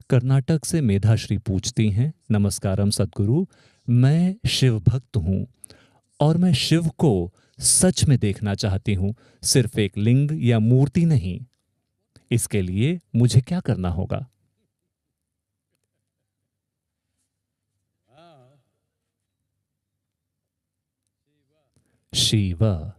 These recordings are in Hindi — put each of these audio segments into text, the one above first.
कर्नाटक से मेधाश्री पूछती हैं, नमस्कारम सद्गुरु। मैं शिव भक्त हूँ और मैं शिव को सच में देखना चाहती हूँ, सिर्फ एक लिंग या मूर्ति नहीं। इसके लिए मुझे क्या करना होगा? शिव।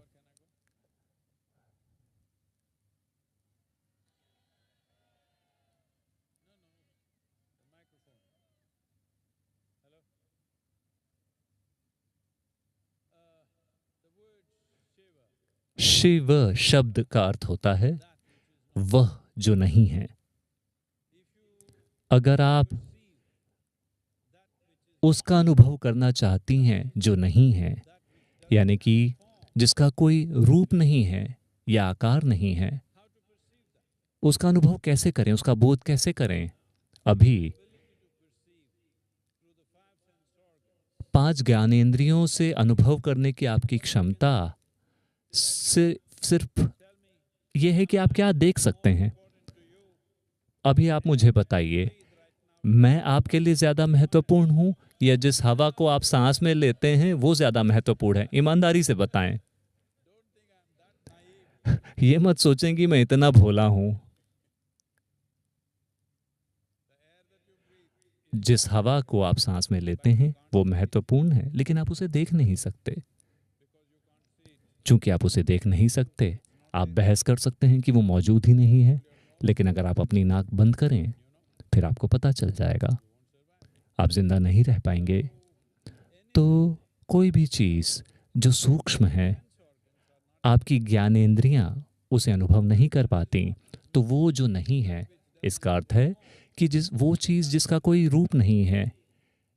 शिव शब्द का अर्थ होता है वह जो नहीं है। अगर आप उसका अनुभव करना चाहती हैं जो नहीं है, यानी कि जिसका कोई रूप नहीं है या आकार नहीं है, उसका अनुभव कैसे करें, उसका बोध कैसे करें? अभी 5 ज्ञानेंद्रियों से अनुभव करने की आपकी क्षमता सिर्फ यह है कि आप क्या देख सकते हैं। अभी आप मुझे बताइए, मैं आपके लिए ज्यादा महत्वपूर्ण हूं या जिस हवा को आप सांस में लेते हैं वो ज्यादा महत्वपूर्ण है? ईमानदारी से बताएं। ये मत सोचें कि मैं इतना भोला हूं। जिस हवा को आप सांस में लेते हैं वो महत्वपूर्ण है, लेकिन आप उसे देख नहीं सकते। चूंकि आप उसे देख नहीं सकते, आप बहस कर सकते हैं कि वो मौजूद ही नहीं है, लेकिन अगर आप अपनी नाक बंद करें फिर आपको पता चल जाएगा। आप जिंदा नहीं रह पाएंगे। तो कोई भी चीज जो सूक्ष्म है, आपकी ज्ञानेंद्रियां उसे अनुभव नहीं कर पाती, तो वो जो नहीं है, इसका अर्थ है कि वो चीज जिसका कोई रूप नहीं है,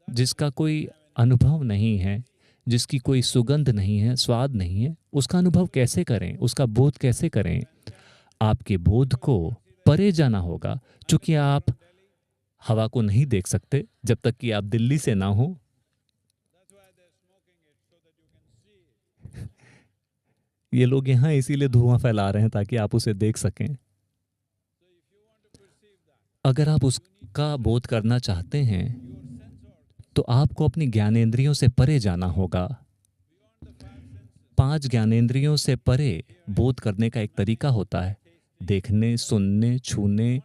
जिसका कोई अनुभव नहीं है, जिसकी कोई सुगंध नहीं है, स्वाद नहीं है, उसका अनुभव कैसे करें, उसका बोध कैसे करें? आपके बोध को परे जाना होगा। क्योंकि आप हवा को नहीं देख सकते जब तक कि आप दिल्ली से ना हो। ये लोग यहां इसीलिए धुआं फैला रहे हैं ताकि आप उसे देख सकें। अगर आप उसका बोध करना चाहते हैं तो आपको अपनी ज्ञानेंद्रियों से परे जाना होगा। 5 ज्ञानेंद्रियों से परे बोध करने का एक तरीका होता है। देखने, सुनने, छूने,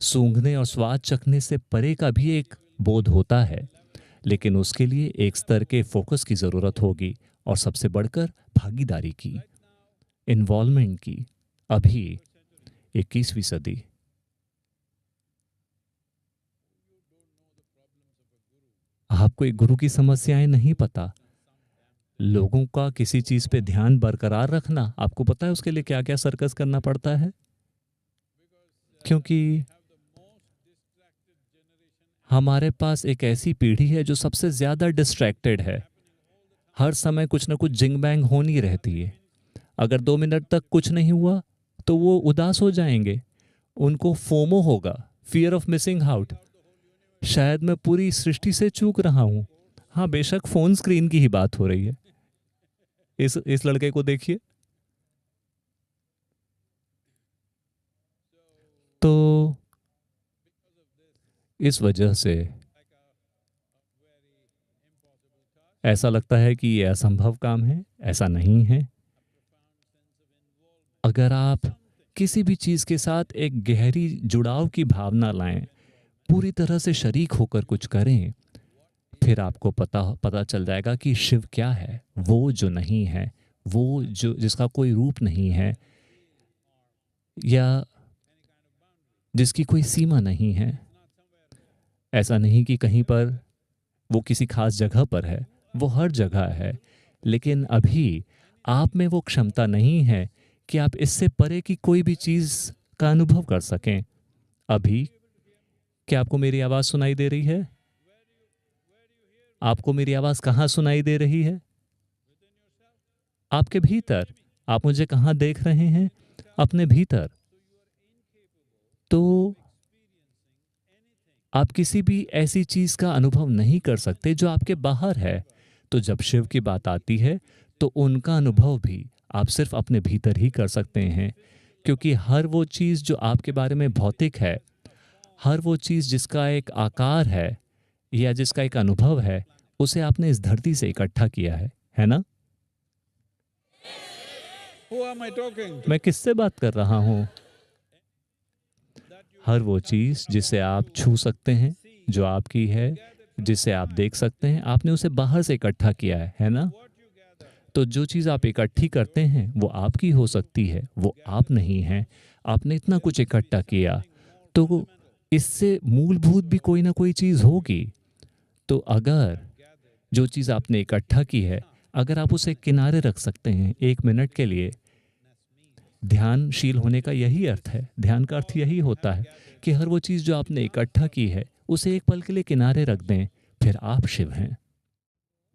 सूंघने और स्वाद चखने से परे का भी एक बोध होता है, लेकिन उसके लिए एक स्तर के फोकस की जरूरत होगी और सबसे बढ़कर भागीदारी की, इन्वॉल्वमेंट की। अभी 21वीं सदी। आपको एक गुरु की समस्याएं नहीं पता। लोगों का किसी चीज पे ध्यान बरकरार रखना, आपको पता है उसके लिए क्या क्या सर्कस करना पड़ता है? क्योंकि हमारे पास एक ऐसी पीढ़ी है जो सबसे ज्यादा डिस्ट्रैक्टेड है। हर समय कुछ ना कुछ जिंग बैंग होनी रहती है। अगर 2 मिनट तक कुछ नहीं हुआ तो वो उदास हो जाएंगे। उनको फोमो होगा, फियर ऑफ मिसिंग आउट। शायद मैं पूरी सृष्टि से चूक रहा हूं। हाँ, बेशक फोन स्क्रीन की ही बात हो रही है। इस लड़के को देखिए। तो इस वजह से ऐसा लगता है कि यह असंभव काम है। ऐसा नहीं है। अगर आप किसी भी चीज के साथ एक गहरी जुड़ाव की भावना लाएं, पूरी तरह से शरीक होकर कुछ करें, फिर आपको पता चल जाएगा कि शिव क्या है। वो जो नहीं है, वो जो जिसका कोई रूप नहीं है या जिसकी कोई सीमा नहीं है। ऐसा नहीं कि कहीं पर वो किसी खास जगह पर है, वो हर जगह है। लेकिन अभी आप में वो क्षमता नहीं है कि आप इससे परे की कोई भी चीज का अनुभव कर सकें। अभी क्या आपको मेरी आवाज सुनाई दे रही है? आपको मेरी आवाज कहाँ सुनाई दे रही है? आपके भीतर। आप मुझे कहाँ देख रहे हैं? अपने भीतर। तो आप किसी भी ऐसी चीज का अनुभव नहीं कर सकते जो आपके बाहर है। तो जब शिव की बात आती है तो उनका अनुभव भी आप सिर्फ अपने भीतर ही कर सकते हैं, क्योंकि हर वो चीज जो आपके बारे में भौतिक है, हर वो चीज़ जिसका एक आकार है या जिसका एक अनुभव है, उसे आपने इस धरती से इकट्ठा किया है ना? Who am I talking to? मैं किससे बात कर रहा हूँ? हर वो चीज़ जिसे आप छू सकते हैं, जो आपकी है, जिसे आप देख सकते हैं, आपने उसे बाहर से इकट्ठा किया है ना? तो जो चीज़ आप इकट्ठी करते हैं वो आपकी हो सकती है, वो आप नहीं हैं। आपने इतना कुछ इकट्ठा किया, तो इससे मूलभूत भी कोई ना कोई चीज़ होगी। तो अगर जो चीज़ आपने इकट्ठा की है, अगर आप उसे किनारे रख सकते हैं 1 मिनट के लिए, ध्यानशील होने का यही अर्थ है। ध्यान का अर्थ यही होता है कि हर वो चीज़ जो आपने इकट्ठा की है, उसे एक पल के लिए किनारे रख दें, फिर आप शिव हैं।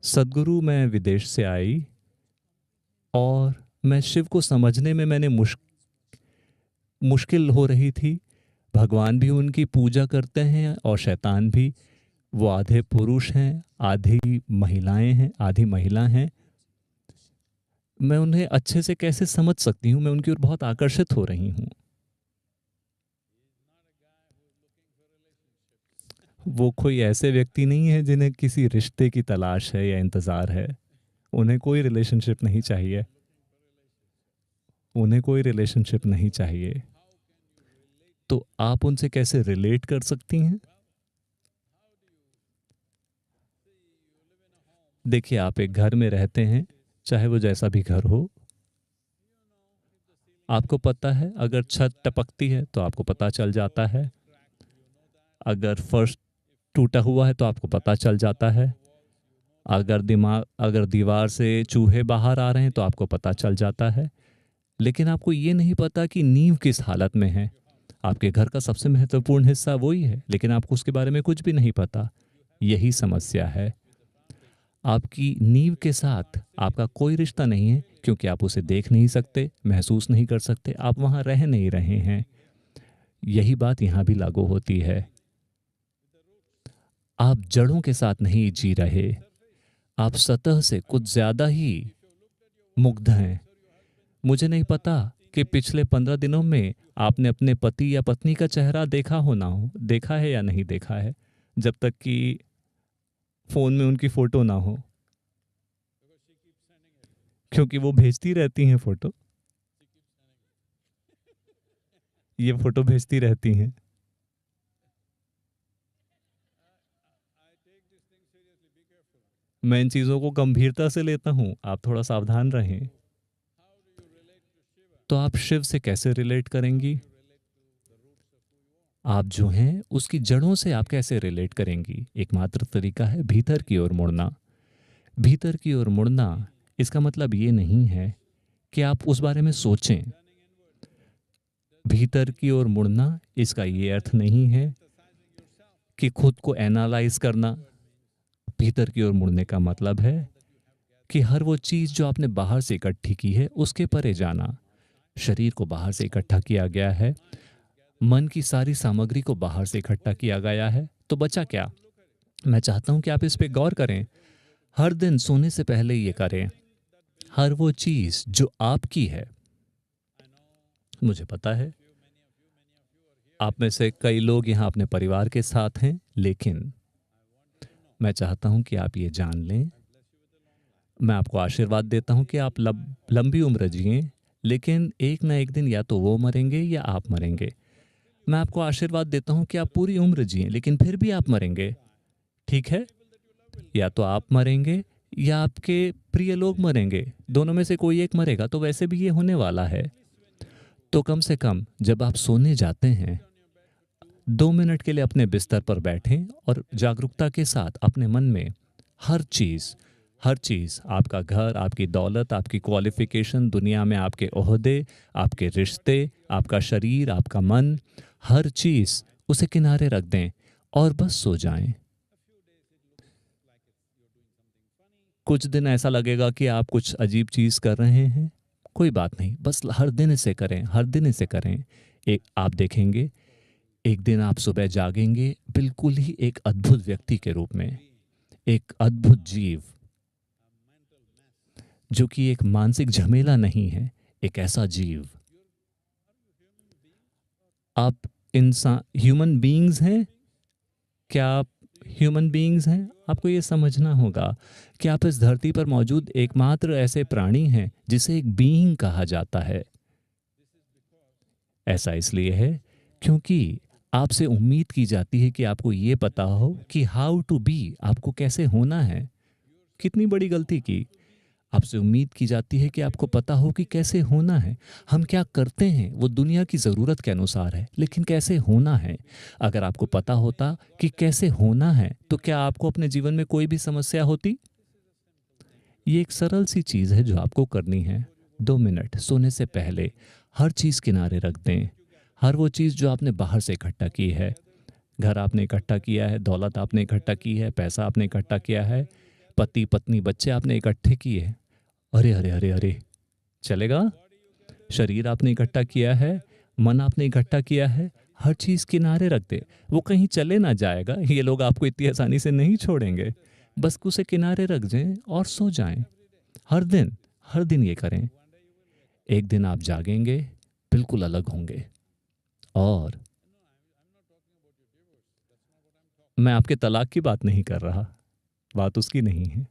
सद्गुरु, मैं विदेश से आई और मैं शिव को समझने में मैंने मुश्किल हो रही थी। भगवान भी उनकी पूजा करते हैं और शैतान भी। वो आधे पुरुष हैं, आधी महिलाएं हैं, आधी महिला हैं। मैं उन्हें अच्छे से कैसे समझ सकती हूँ? मैं उनकी ओर बहुत आकर्षित हो रही हूँ। वो कोई ऐसे व्यक्ति नहीं है जिन्हें किसी रिश्ते की तलाश है या इंतज़ार है। उन्हें कोई रिलेशनशिप नहीं चाहिए। उन्हें कोई रिलेशनशिप नहीं चाहिए। तो आप उनसे कैसे रिलेट कर सकती हैं? देखिए, आप एक घर में रहते हैं, चाहे वो जैसा भी घर हो। आपको पता है, अगर छत टपकती है तो आपको पता चल जाता है। अगर फर्श टूटा हुआ है तो आपको पता चल जाता है। अगर दीवार से चूहे बाहर आ रहे हैं तो आपको पता चल जाता है। लेकिन आपको ये नहीं पता कि नींव किस हालत में है। आपके घर का सबसे महत्वपूर्ण हिस्सा वही है, लेकिन आपको उसके बारे में कुछ भी नहीं पता। यही समस्या है। आपकी नींव के साथ आपका कोई रिश्ता नहीं है, क्योंकि आप उसे देख नहीं सकते, महसूस नहीं कर सकते, आप वहाँ रह नहीं रहे हैं। यही बात यहाँ भी लागू होती है। आप जड़ों के साथ नहीं जी रहे, आप सतह से कुछ ज़्यादा ही मुग्ध हैं। मुझे नहीं पता कि पिछले 15 दिनों में आपने अपने पति या पत्नी का चेहरा देखा हो ना हो, देखा है या नहीं देखा है, जब तक कि फ़ोन में उनकी फ़ोटो ना हो, क्योंकि वो भेजती रहती हैं फ़ोटो। ये फ़ोटो भेजती रहती हैं। मैं इन चीज़ों को गंभीरता से लेता हूँ, आप थोड़ा सावधान रहें। तो आप शिव से कैसे रिलेट करेंगी? आप जो हैं उसकी जड़ों से आप कैसे रिलेट करेंगी? एकमात्र तरीका है भीतर की ओर मुड़ना। भीतर की ओर मुड़ना, इसका मतलब ये नहीं है कि आप उस बारे में सोचें। भीतर की ओर मुड़ना, इसका ये अर्थ नहीं है कि खुद को एनालाइज करना। भीतर की ओर मुड़ने का मतलब है कि हर वो चीज़ जो आपने बाहर से इकट्ठी की है, उसके परे जाना। शरीर को बाहर से इकट्ठा किया गया है, मन की सारी सामग्री को बाहर से इकट्ठा किया गया है, तो बचा क्या? मैं चाहता हूं कि आप इस पे गौर करें। हर दिन सोने से पहले ये करें। हर वो चीज़ जो आपकी है, मुझे पता है आप में से कई लोग यहाँ अपने परिवार के साथ हैं, लेकिन मैं चाहता हूं कि आप ये जान लें, मैं आपको आशीर्वाद देता हूं कि आप लंबी उम्र जिएं, लेकिन एक ना एक दिन या तो वो मरेंगे या आप मरेंगे। मैं आपको आशीर्वाद देता हूं कि आप पूरी उम्र जिएं, लेकिन फिर भी आप मरेंगे। ठीक है? या तो आप मरेंगे या आपके प्रिय लोग मरेंगे। दोनों में से कोई एक मरेगा, तो वैसे भी ये होने वाला है। तो कम से कम जब आप सोने जाते हैं, 2 मिनट के लिए अपने बिस्तर पर बैठें और जागरूकता के साथ अपने मन में हर चीज़, आपका घर, आपकी दौलत, आपकी क्वालिफिकेशन, दुनिया में आपके ओहदे, आपके रिश्ते, आपका शरीर, आपका मन, हर चीज़ उसे किनारे रख दें और बस सो जाएं। कुछ दिन ऐसा लगेगा कि आप कुछ अजीब चीज़ कर रहे हैं, कोई बात नहीं, बस हर दिन इसे करें, हर दिन इसे करें। एक आप देखेंगे, एक दिन आप सुबह जागेंगे बिल्कुल ही एक अद्भुत व्यक्ति के रूप में, एक अद्भुत जीव, जो कि एक मानसिक झमेला नहीं है, एक ऐसा जीव। आप इंसान ह्यूमन बीइंग्स हैं? क्या आप ह्यूमन बीइंग्स हैं? आपको ये समझना होगा कि आप इस धरती पर मौजूद एकमात्र ऐसे प्राणी हैं जिसे एक बीइंग कहा जाता है। ऐसा इसलिए है क्योंकि आपसे उम्मीद की जाती है कि आपको ये पता हो कि हाउ टू बी, आपको कैसे होना है। कितनी बड़ी गलती की। आपसे उम्मीद की जाती है कि आपको पता हो कि कैसे होना है। हम क्या करते हैं वो दुनिया की ज़रूरत के अनुसार है, लेकिन कैसे होना है, अगर आपको पता होता कि कैसे होना है तो क्या आपको अपने जीवन में कोई भी समस्या होती? ये एक सरल सी चीज़ है जो आपको करनी है। 2 मिनट सोने से पहले हर चीज़ किनारे रख दें। हर वो चीज़ जो आपने बाहर से इकट्ठा की है, घर आपने इकट्ठा किया है, दौलत आपने इकट्ठा की है, पैसा आपने इकट्ठा किया है, पति पत्नी बच्चे आपने इकट्ठे किए। अरे अरे अरे अरे, चलेगा? शरीर आपने इकट्ठा किया है, मन आपने इकट्ठा किया है, हर चीज़ किनारे रख दे। वो कहीं चले ना जाएगा, ये लोग आपको इतनी आसानी से नहीं छोड़ेंगे। बस उसे किनारे रख दें और सो जाएं। हर दिन ये करें। एक दिन आप जागेंगे, बिल्कुल अलग होंगे। और मैं आपके तलाक की बात नहीं कर रहा, बात उसकी नहीं है।